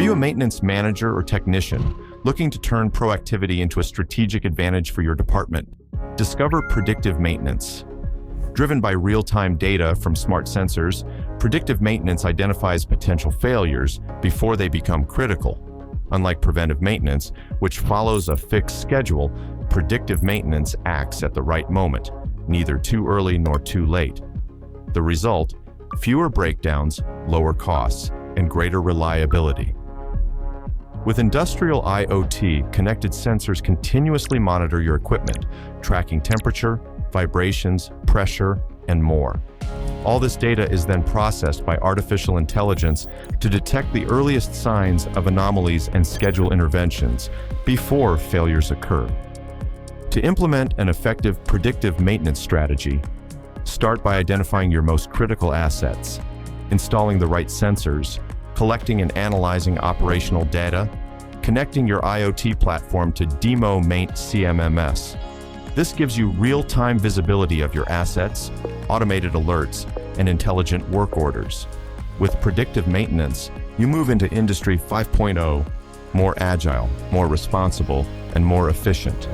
Are you a maintenance manager or technician looking to turn proactivity into a strategic advantage for your department? Discover predictive maintenance. Driven by real-time data from smart sensors, predictive maintenance identifies potential failures before they become critical. Unlike preventive maintenance, which follows a fixed schedule, predictive maintenance acts at the right moment, neither too early nor too late. The result: fewer breakdowns, lower costs, and greater reliability. With industrial IoT, connected sensors continuously monitor your equipment, tracking temperature, vibrations, pressure, and more. All this data is then processed by artificial intelligence to detect the earliest signs of anomalies and schedule interventions before failures occur. To implement an effective predictive maintenance strategy, start by identifying your most critical assets, installing the right sensors, collecting and analyzing operational data, connecting your IoT platform to DimoMaint CMMS. This gives you real-time visibility of your assets, automated alerts, and intelligent work orders. With predictive maintenance, you move into Industry 5.0, more agile, more responsible, and more efficient.